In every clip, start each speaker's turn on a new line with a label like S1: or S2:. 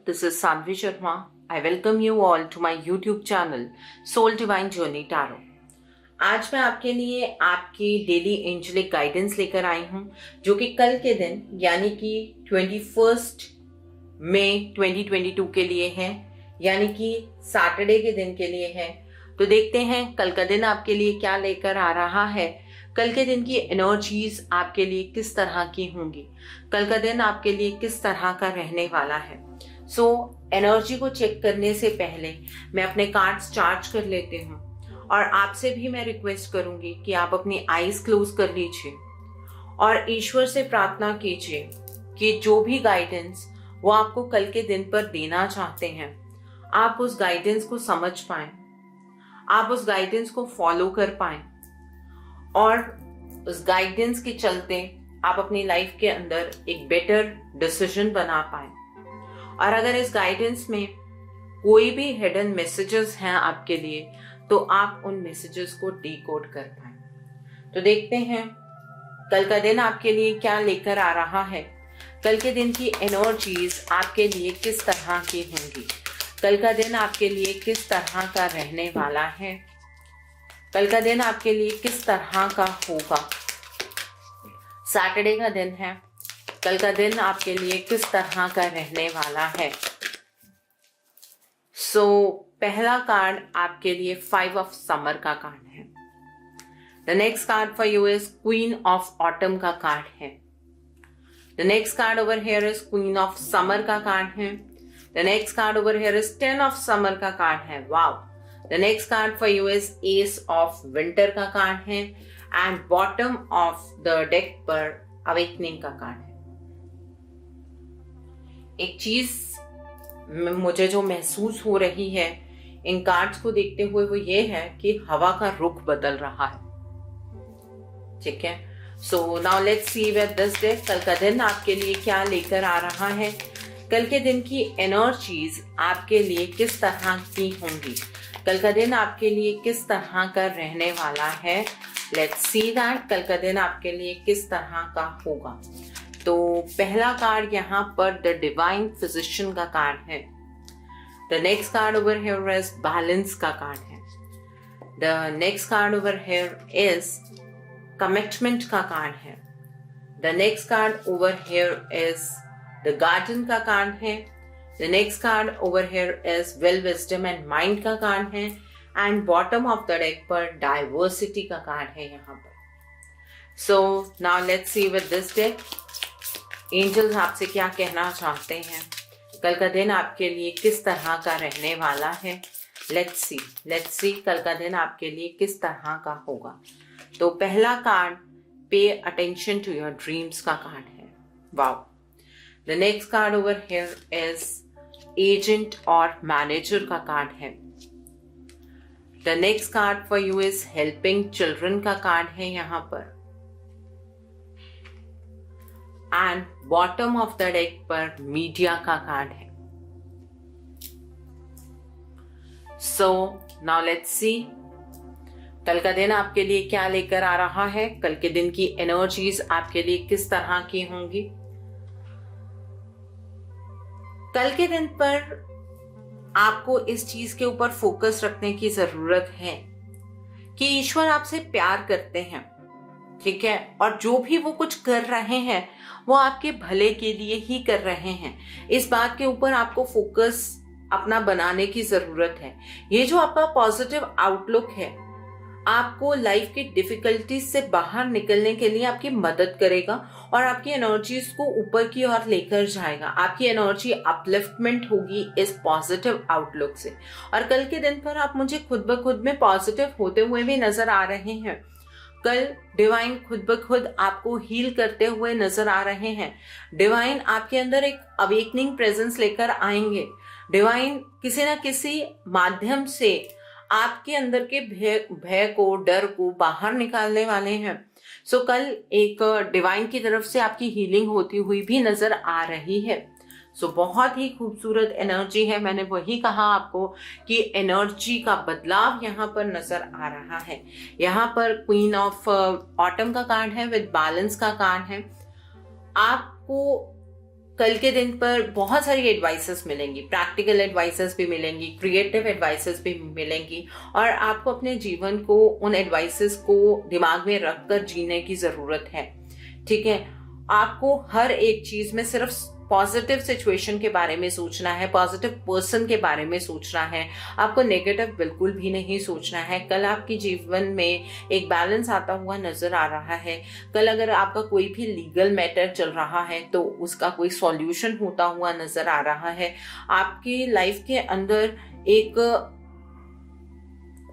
S1: this is Sanvi Sharma. I welcome you all to my YouTube channel Soul Divine Journey Tarot. आज मैं आपके लिए आपकी daily angelic guidance लेकर आई हूँ जो कि कल के दिन यानी कि 21 मई 2022 के लिए है, यानी कि सैटरडे के दिन के लिए है। तो देखते हैं कल का दिन आपके लिए क्या लेकर आ रहा है। कल के दिन की एनर्जीज आपके लिए किस तरह की होंगी, कल का दिन आपके लिए किस तरह का रहने वाला है। एनर्जी को चेक करने से पहले मैं अपने कार्ड्स चार्ज कर लेती हूँ और आपसे भी मैं रिक्वेस्ट करूंगी कि आप अपनी आईज क्लोज कर लीजिए और ईश्वर से प्रार्थना कीजिए कि जो भी गाइडेंस वो आपको कल के दिन पर देना चाहते हैं, आप उस गाइडेंस को समझ पाएं, आप उस गाइडेंस को फॉलो कर पाएं और उस गाइडेंस के चलते आप अपनी लाइफ के अंदर एक बेटर डिसीजन बना पाएं। और अगर इस गाइडेंस में कोई भी हिडन मैसेजेस हैं आपके लिए, तो आप उन मैसेजेस को डीकोड कर पाएं। तो देखते हैं कल का दिन आपके लिए क्या लेकर आ रहा है। कल के दिन की एनर्जीज आपके लिए किस तरह की होंगी, कल का दिन आपके लिए किस तरह का रहने वाला है, कल का दिन आपके लिए किस तरह का होगा। सैटरडे का दिन है, कल का दिन आपके लिए किस तरह का रहने वाला है। पहला कार्ड आपके लिए 5 ऑफ समर का कार्ड है। The next card for you is queen of autumn का कार्ड है। The next card over here is queen of summer का कार्ड है। The next card over here is 10 of summer का card है। Wow. The next card for you is S of winter का card है and bottom of the deck पर awakening का card है। एक चीज मुझे जो महसूस हो रही है इन कार्ड्स को देखते हुए वो ये है कि हवा का रुख बदल रहा है। ठीक है, so now let's see with this day कल का दिन आपके लिए क्या लेकर आ रहा है। कल के दिन की एनर्जीज आपके लिए किस तरह की होंगी, कल का दिन आपके लिए किस तरह का रहने वाला है। लेट्स सी दैट कल का दिन आपके लिए किस तरह का होगा। तो पहला कार्ड यहाँ पर द डिवाइन फिजिशियन का कार्ड है। The next card over here is balance का कार्ड है। The next card over here is commitment का कार्ड है। The next card over here is the garden का कार्ड है। The next card over here is well wisdom and mind का card है and bottom of the deck पर diversity का card है यहाँ पर। So now let's see with this deck angels आपसे क्या कहना चाहते हैं, कल का दिन आपके लिए किस तरह का रहने वाला है। लेट्स सी कल का दिन आपके लिए किस तरह का होगा। तो पहला card pay attention to your dreams का कार्ड है। Wow. The next card over here is agent और मैनेजर का कार्ड है। The next card for you is helping children का कार्ड है यहाँ पर and bottom of the deck पर मीडिया का कार्ड है। सो नाउ लेट्स सी कल का दिन आपके लिए क्या लेकर आ रहा है, कल के दिन की एनर्जीज आपके लिए किस तरह की होंगी। कल के दिन पर आपको इस चीज के ऊपर फोकस रखने की जरूरत है कि ईश्वर आपसे प्यार करते हैं, ठीक है, और जो भी वो कुछ कर रहे हैं वो आपके भले के लिए ही कर रहे हैं। इस बात के ऊपर आपको फोकस अपना बनाने की जरूरत है। ये जो आपका पॉजिटिव आउटलुक है आपको लाइफ की डिफिकल्टीज से बाहर निकलने के लिए आपकी मदद करेगा और आपकी एनर्जीज को ऊपर की ओर लेकर जाएगा। आपकी एनर्जी अपलिफ्टमेंट होगी इस पॉजिटिव आउटलुक से। और कल के दिन पर आप मुझे खुद ब खुद में पॉजिटिव होते हुए भी नजर आ रहे हैं। कल डिवाइन खुद ब खुद आपको हील करते हुए नजर आ रहे हैं। डिवाइन आपके अंदर एक अवेकनिंग प्रेजेंस लेकर आएंगे। डिवाइन किसी ना किसी माध्यम से आपके अंदर के भय को, डर को बाहर निकालने वाले हैं। कल एक डिवाइन की तरफ से आपकी हीलिंग होती हुई भी नजर आ रही है। बहुत ही खूबसूरत एनर्जी है। मैंने वही कहा आपको कि एनर्जी का बदलाव यहाँ पर नजर आ रहा है। यहाँ पर क्वीन ऑफ ऑटम का कार्ड है विद बैलेंस का कार्ड है। आपको कल के दिन पर बहुत सारी एडवाइसेस मिलेंगी, प्रैक्टिकल एडवाइसेस भी मिलेंगी, क्रिएटिव एडवाइसेस भी मिलेंगी, और आपको अपने जीवन को उन एडवाइसेस को दिमाग में रखकर जीने की जरूरत है। ठीक है, आपको हर एक चीज में सिर्फ पॉजिटिव सिचुएशन के बारे में सोचना है, पॉजिटिव पर्सन के बारे में सोचना है, आपको नेगेटिव बिल्कुल भी नहीं सोचना है। कल आपके जीवन में एक बैलेंस आता हुआ नजर आ रहा है। कल अगर आपका कोई भी लीगल मैटर चल रहा है तो उसका कोई सॉल्यूशन होता हुआ नजर आ रहा है। आपकी लाइफ के अंदर एक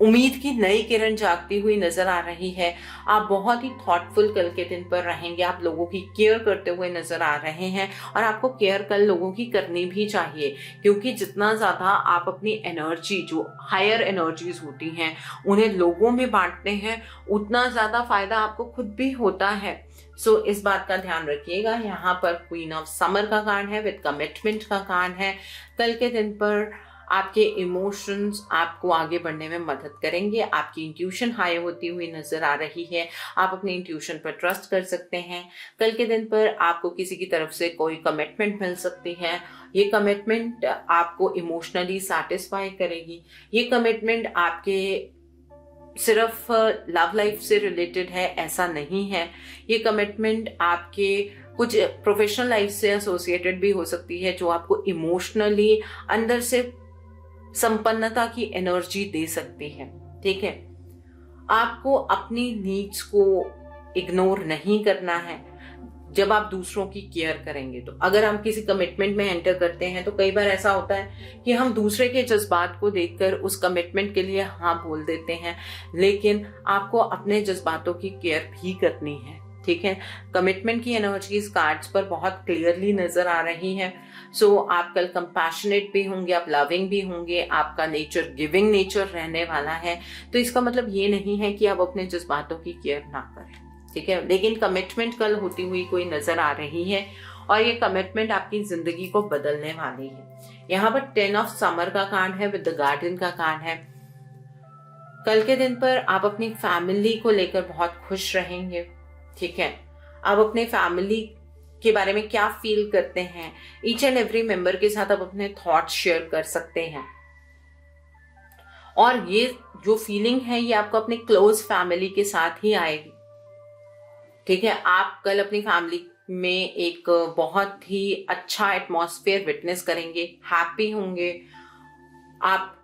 S1: उम्मीद की नई किरण जागती हुई नजर आ रही है। आप बहुत ही थॉटफुल कल के दिन पर रहेंगे, आप लोगों की केयर करते हुए नजर आ रहे हैं, और आपको केयर कल लोगों की करनी भी चाहिए, क्योंकि जितना ज्यादा आप अपनी एनर्जी, जो हायर एनर्जीज होती हैं, उन्हें लोगों में बांटते हैं, उतना ज्यादा फायदा आपको खुद भी होता है। सो इस बात का ध्यान रखिएगा। यहाँ पर क्वीन ऑफ समर का कार्ड है, विद कमिटमेंट का कार्ड है। कल के दिन पर आपके इमोशंस आपको आगे बढ़ने में मदद करेंगे। आपकी इंट्यूशन हाई होती हुई नजर आ रही है। आप अपने इंट्यूशन पर ट्रस्ट कर सकते हैं। कल के दिन पर आपको किसी की तरफ से कोई कमिटमेंट मिल सकती है। ये कमिटमेंट आपको इमोशनली सैटिस्फाई करेगी। ये कमिटमेंट आपके सिर्फ लव लाइफ से रिलेटेड है ऐसा नहीं है। ये कमिटमेंट आपके कुछ प्रोफेशनल लाइफ से एसोसिएटेड भी हो सकती है, जो आपको इमोशनली अंदर से संपन्नता की एनर्जी दे सकती है। ठीक है, आपको अपनी नीड्स को इग्नोर नहीं करना है जब आप दूसरों की केयर करेंगे। तो अगर हम किसी कमिटमेंट में एंटर करते हैं तो कई बार ऐसा होता है कि हम दूसरे के जज्बात को देखकर उस कमिटमेंट के लिए हाँ बोल देते हैं, लेकिन आपको अपने जज्बातों की केयर भी करनी है। ठीक है, कमिटमेंट की एनर्जी इस कार्ड्स पर बहुत क्लियरली नजर आ रही है। सो आप कल कंपैशनेट भी होंगे, आप लविंग भी होंगे, आपका नेचर गिविंग नेचर रहने वाला है। तो इसका मतलब ये नहीं है कि आप अपने जज्बातों की केयर ना करें। ठीक है, लेकिन कमिटमेंट कल होती हुई कोई नजर आ रही है, और ये कमिटमेंट आपकी जिंदगी को बदलने वाली है। यहाँ पर 10 ऑफ समर का कार्ड है, विद द गार्डन का कार्ड है। कल के दिन पर आप अपनी फैमिली को लेकर बहुत खुश रहेंगे। ठीक है, आप अपने फैमिली के बारे में क्या फील करते हैं, ईच एंड एवरी मेंबर के साथ आप अपने थॉट्स शेयर कर सकते हैं, और ये जो फीलिंग है ये आपको अपने क्लोज फैमिली के साथ ही आएगी। ठीक है, आप कल अपनी फैमिली में एक बहुत ही अच्छा एटमॉस्फेयर विटनेस करेंगे, हैप्पी होंगे। आप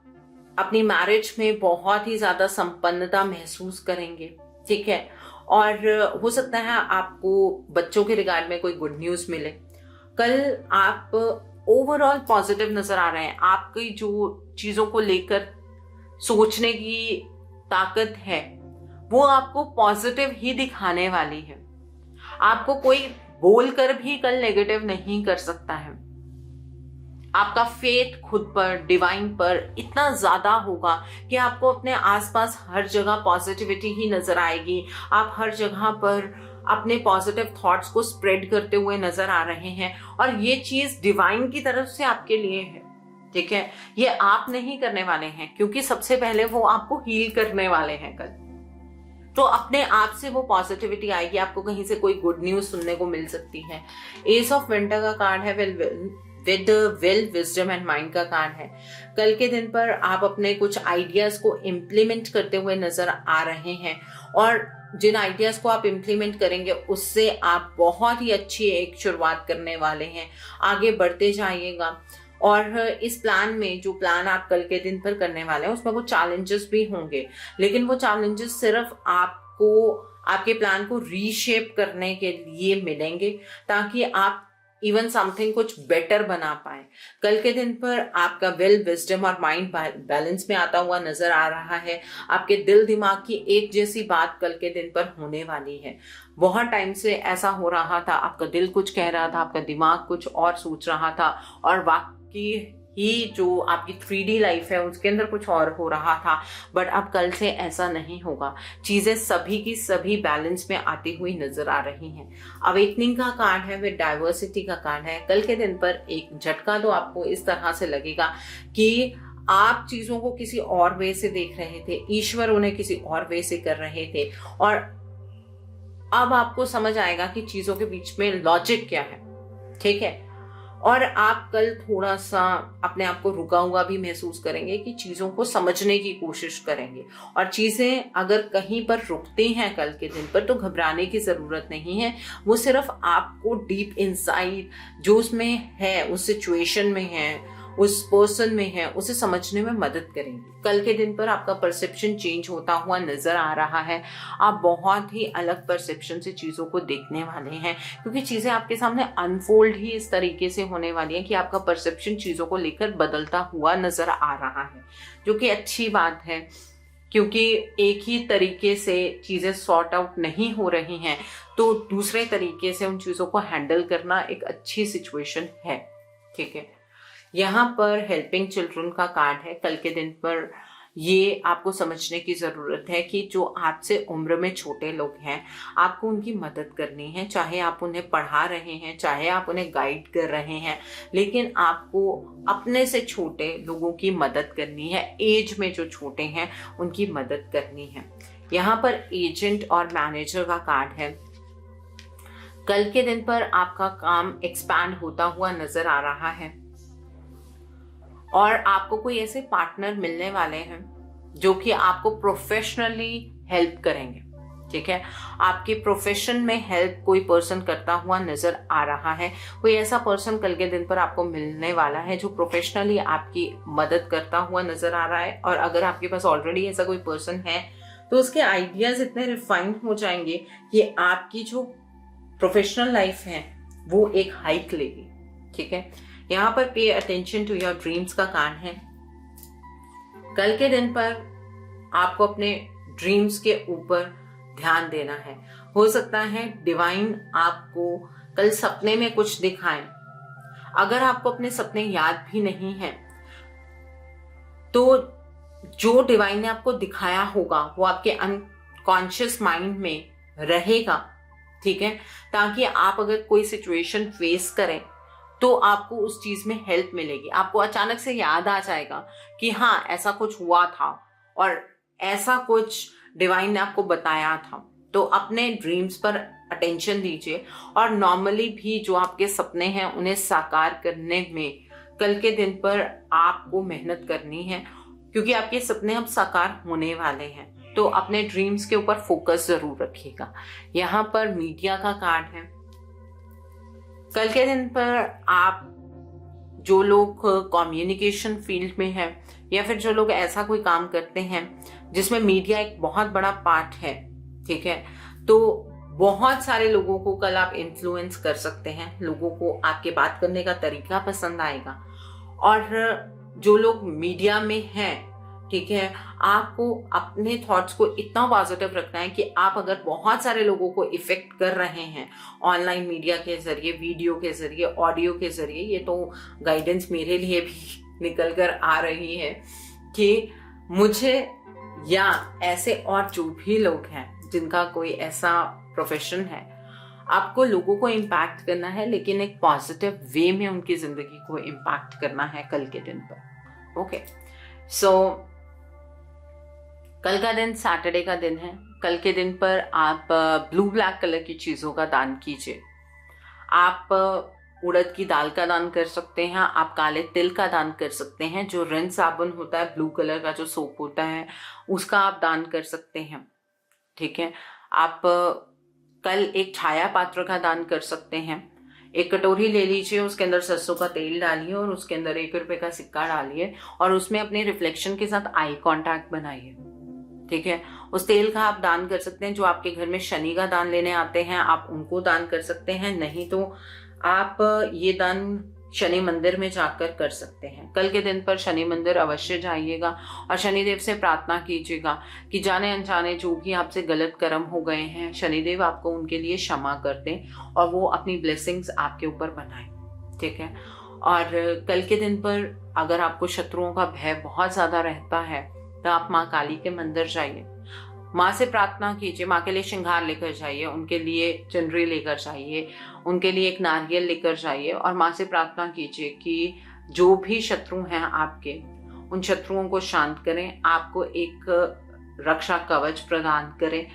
S1: अपनी मैरिज में बहुत ही ज्यादा संपन्नता महसूस करेंगे। ठीक है, और हो सकता है आपको बच्चों के रिगार्ड में कोई गुड न्यूज मिले। कल आप ओवरऑल पॉजिटिव नजर आ रहे हैं। आपकी जो चीजों को लेकर सोचने की ताकत है वो आपको पॉजिटिव ही दिखाने वाली है। आपको कोई बोलकर भी कल नेगेटिव नहीं कर सकता है। आपका फेथ खुद पर, डिवाइन पर इतना ज्यादा होगा कि आपको अपने आसपास हर जगह पॉजिटिविटी ही नजर आएगी। आप हर जगह पर अपने पॉजिटिव थॉट्स को स्प्रेड करते हुए नजर आ रहे हैं, और ये चीज डिवाइन की तरफ से आपके लिए है। ठीक है, ये आप नहीं करने वाले हैं, क्योंकि सबसे पहले वो आपको हील करने वाले हैं कल। तो अपने आप से वो पॉजिटिविटी आएगी। आपको कहीं से कोई गुड न्यूज सुनने को मिल सकती है। एस ऑफ विंटर का कार्ड है, with will, wisdom and mind का कार्ड है। कल के दिन पर आप अपने कुछ आइडियाज को इम्प्लीमेंट करते हुए नजर आ रहे हैं, और जिन आइडियाज को आप इम्प्लीमेंट करेंगे उससे आप बहुत ही अच्छी एक शुरुआत करने वाले हैं। आगे बढ़ते जाइएगा, और इस प्लान में, जो प्लान आप कल के दिन पर करने वाले हैं, उसमें वो चैलेंजेस भी होंगे, लेकिन वो चैलेंजेस सिर्फ आपको आपके प्लान को रीशेप करने के लिए मिलेंगे, ताकि आप इवन समथिंग कुछ बेटर बना पाए। कल के दिन पर आपका विल, विजडम और माइंड बैलेंस में आता हुआ नजर आ रहा है। आपके दिल दिमाग की एक जैसी बात कल के दिन पर होने वाली है। बहुत टाइम से ऐसा हो रहा था, आपका दिल कुछ कह रहा था, आपका दिमाग कुछ और सोच रहा था, और वाकई ही जो आपकी 3D लाइफ है उसके अंदर कुछ और हो रहा था। बट अब कल से ऐसा नहीं होगा। चीजें सभी की सभी बैलेंस में आती हुई नजर आ रही हैं। अवेकनिंग का कार्ड है, विद डाइवर्सिटी का कार्ड है। कल के दिन पर एक झटका तो आपको इस तरह से लगेगा कि आप चीजों को किसी और वे से देख रहे थे, ईश्वर उन्हें किसी और वे से कर रहे थे, और अब आपको समझ आएगा कि चीजों के बीच में लॉजिक क्या है। ठीक है, और आप कल थोड़ा सा अपने आप को रुका हुआ भी महसूस करेंगे कि चीज़ों को समझने की कोशिश करेंगे। और चीज़ें अगर कहीं पर रुकती हैं कल के दिन पर तो घबराने की ज़रूरत नहीं है। वो सिर्फ आपको डीप इनसाइड जो उसमें है, उस सिचुएशन में है, उस पर्सन में है, उसे समझने में मदद करेंगी। कल के दिन पर आपका परसेप्शन चेंज होता हुआ नजर आ रहा है। आप बहुत ही अलग परसेप्शन से चीज़ों को देखने वाले हैं, क्योंकि चीज़ें आपके सामने अनफोल्ड ही इस तरीके से होने वाली हैं कि आपका परसेप्शन चीज़ों को लेकर बदलता हुआ नजर आ रहा है, जो कि अच्छी बात है, क्योंकि एक ही तरीके से चीज़ें सॉर्ट आउट नहीं हो रही हैं तो दूसरे तरीके से उन चीज़ों को हैंडल करना एक अच्छी सिचुएशन है। ठीक है, यहाँ पर हेल्पिंग चिल्ड्रन का कार्ड है। कल के दिन पर ये आपको समझने की ज़रूरत है कि जो आपसे उम्र में छोटे लोग हैं, आपको उनकी मदद करनी है। चाहे आप उन्हें पढ़ा रहे हैं, चाहे आप उन्हें गाइड कर रहे हैं, लेकिन आपको अपने से छोटे लोगों की मदद करनी है। एज में जो छोटे हैं उनकी मदद करनी है। यहाँ पर एजेंट और मैनेजर का कार्ड है। कल के दिन पर आपका काम एक्सपैंड होता हुआ नजर आ रहा है और आपको कोई ऐसे पार्टनर मिलने वाले हैं जो कि आपको प्रोफेशनली हेल्प करेंगे। ठीक है, आपके प्रोफेशन में हेल्प कोई पर्सन करता हुआ नजर आ रहा है। कोई ऐसा पर्सन कल के दिन पर आपको मिलने वाला है जो प्रोफेशनली आपकी मदद करता हुआ नजर आ रहा है। और अगर आपके पास ऑलरेडी ऐसा कोई पर्सन है तो उसके आइडियाज इतने रिफाइन हो जाएंगे कि आपकी जो प्रोफेशनल लाइफ है वो एक हाइक लेगी। ठीक है, यहाँ पर pay attention to your dreams का कार्ड है। कल के दिन पर आपको अपने ड्रीम्स के ऊपर ध्यान देना है। हो सकता है डिवाइन आपको कल सपने में कुछ दिखाए। अगर आपको अपने सपने याद भी नहीं है तो जो डिवाइन ने आपको दिखाया होगा वो आपके अनकॉन्शियस माइंड में रहेगा। ठीक है, ताकि आप अगर कोई सिचुएशन फेस करें तो आपको उस चीज में हेल्प मिलेगी। आपको अचानक से याद आ जाएगा कि हाँ ऐसा कुछ हुआ था और ऐसा कुछ डिवाइन ने आपको बताया था। तो अपने ड्रीम्स पर अटेंशन दीजिए और नॉर्मली भी जो आपके सपने हैं उन्हें साकार करने में कल के दिन पर आपको मेहनत करनी है, क्योंकि आपके सपने अब साकार होने वाले हैं। तो अपने ड्रीम्स के ऊपर फोकस जरूर रखिएगा। यहाँ पर मीडिया का कार्ड है। कल के दिन पर आप जो लोग कम्युनिकेशन फील्ड में हैं या फिर जो लोग ऐसा कोई काम करते हैं जिसमें मीडिया एक बहुत बड़ा पार्ट है, ठीक है, तो बहुत सारे लोगों को कल आप इन्फ्लुएंस कर सकते हैं। लोगों को आपके बात करने का तरीका पसंद आएगा। और जो लोग मीडिया में हैं, ठीक है, आपको अपने थॉट्स को इतना पॉजिटिव रखना है कि आप अगर बहुत सारे लोगों को इफेक्ट कर रहे हैं ऑनलाइन मीडिया के जरिए, वीडियो के जरिए, ऑडियो के जरिए, ये तो गाइडेंस मेरे लिए भी निकल कर आ रही है कि मुझे या ऐसे और जो भी लोग हैं जिनका कोई ऐसा प्रोफेशन है, आपको लोगों को इम्पैक्ट करना है, लेकिन एक पॉजिटिव वे में उनकी जिंदगी को इम्पैक्ट करना है कल के दिन पर। ओके, सो कल का दिन सैटरडे का दिन है। कल के दिन पर आप ब्लू ब्लैक कलर की चीज़ों का दान कीजिए। आप उड़द की दाल का दान कर सकते हैं, आप काले तिल का दान कर सकते हैं, जो रिन साबुन होता है, ब्लू कलर का जो सोप होता है, उसका आप दान कर सकते हैं। ठीक है, आप कल एक छाया पात्र का दान कर सकते हैं। एक कटोरी ले लीजिए, उसके अंदर सरसों का तेल डालिए और उसके अंदर 1 रुपए का सिक्का डालिए और उसमें अपने रिफ्लेक्शन के साथ आई कांटेक्ट बनाइए। ठीक है, उस तेल का आप दान कर सकते हैं। जो आपके घर में शनि का दान लेने आते हैं आप उनको दान कर सकते हैं, नहीं तो आप ये दान शनि मंदिर में जाकर कर सकते हैं। कल के दिन पर शनि मंदिर अवश्य जाइएगा और शनिदेव से प्रार्थना कीजिएगा कि जाने अनजाने जो भी आपसे गलत कर्म हो गए हैं, शनिदेव आपको उनके लिए क्षमा कर दें और वो अपनी ब्लेसिंग्स आपके ऊपर बनाएं। ठीक है, और कल के दिन पर अगर आपको शत्रुओं का भय बहुत ज्यादा रहता है तो आप माँ काली के मंदिर जाइए, माँ से प्रार्थना कीजिए, माँ के लिए श्रृंगार लेकर जाइए, उनके लिए चुनरी लेकर जाइए, उनके लिए एक नारियल लेकर जाइए और माँ से प्रार्थना कीजिए कि जो भी शत्रु हैं आपके, उन शत्रुओं को शांत करें, आपको एक रक्षा कवच प्रदान करें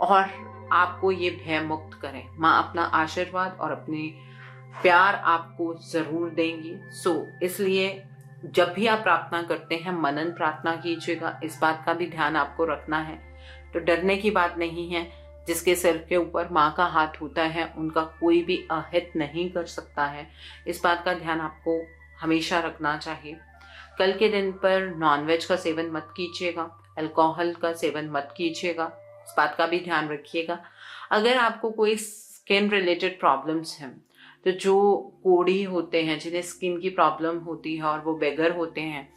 S1: और आपको ये भय मुक्त करें। माँ अपना आशीर्वाद और अपनी प्यार आपको जरूर देंगी। इसलिए जब भी आप प्रार्थना करते हैं मनन प्रार्थना कीजिएगा, इस बात का भी ध्यान आपको रखना है। तो डरने की बात नहीं है, जिसके सिर के ऊपर माँ का हाथ होता है उनका कोई भी अहित नहीं कर सकता है, इस बात का ध्यान आपको हमेशा रखना चाहिए। कल के दिन पर नॉनवेज का सेवन मत कीजिएगा, अल्कोहल का सेवन मत कीजिएगा, इस बात का भी ध्यान रखिएगा। अगर आपको कोई स्किन रिलेटेड प्रॉब्लम्स हैं, तो जो कोढ़ी होते हैं, जिन्हें स्किन की प्रॉब्लम होती है और वो बेगर होते हैं,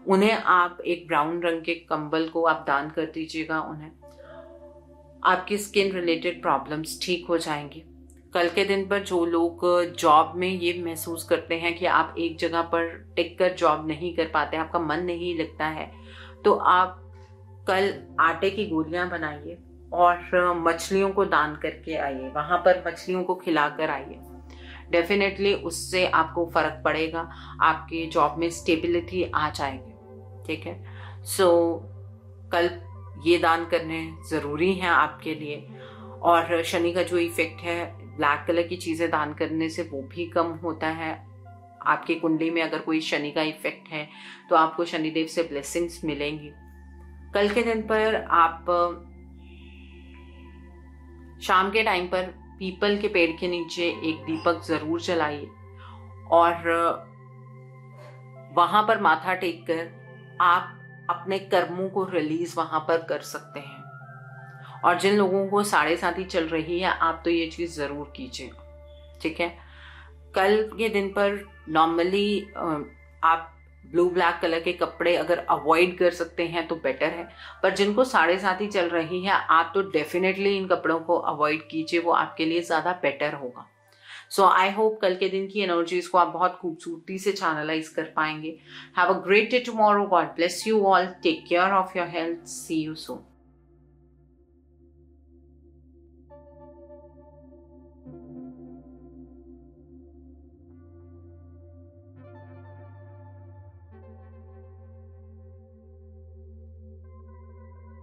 S1: उन्हें आप एक ब्राउन रंग के कंबल को आप दान कर दीजिएगा। उन्हें आपकी स्किन रिलेटेड प्रॉब्लम्स ठीक हो जाएंगी। कल के दिन पर जो लोग जॉब में ये महसूस करते हैं कि आप एक जगह पर टिक कर जॉब नहीं कर पाते, आपका मन नहीं लगता है, तो आप कल आटे की गोलियां बनाइए और मछलियों को दान करके आइए, वहां पर मछलियों को खिलाकर आइए। डेफिनेटली उससे आपको फर्क पड़ेगा, आपके जॉब में स्टेबिलिटी आ जाएगी। ठीक है, कल ये दान करने ज़रूरी हैं आपके लिए। और शनि का जो इफेक्ट है, ब्लैक कलर की चीज़ें दान करने से वो भी कम होता है। आपकी कुंडली में अगर कोई शनि का इफेक्ट है तो आपको शनिदेव से ब्लेसिंग्स मिलेंगी। कल के दिन पर आप शाम के टाइम पर पीपल के पेड़ के नीचे एक दीपक जरूर जलाइए और वहां पर माथा टेक कर आप अपने कर्मों को रिलीज वहां पर कर सकते हैं। और जिन लोगों को 7.5 चल रही है, आप तो ये चीज जरूर कीजिए। ठीक है, कल के दिन पर नॉर्मली आप ब्लू ब्लैक कलर के कपड़े अगर अवॉइड कर सकते हैं तो बेटर है, पर जिनको 7.5 चल रही है, आप तो डेफिनेटली इन कपड़ों को अवॉइड कीजिए, वो आपके लिए ज्यादा बेटर होगा। आई होप कल के दिन की एनर्जीज को आप बहुत खूबसूरती से चैनलाइज कर पाएंगे। Have a great day tomorrow. God bless you all. Take care of your health. See you soon.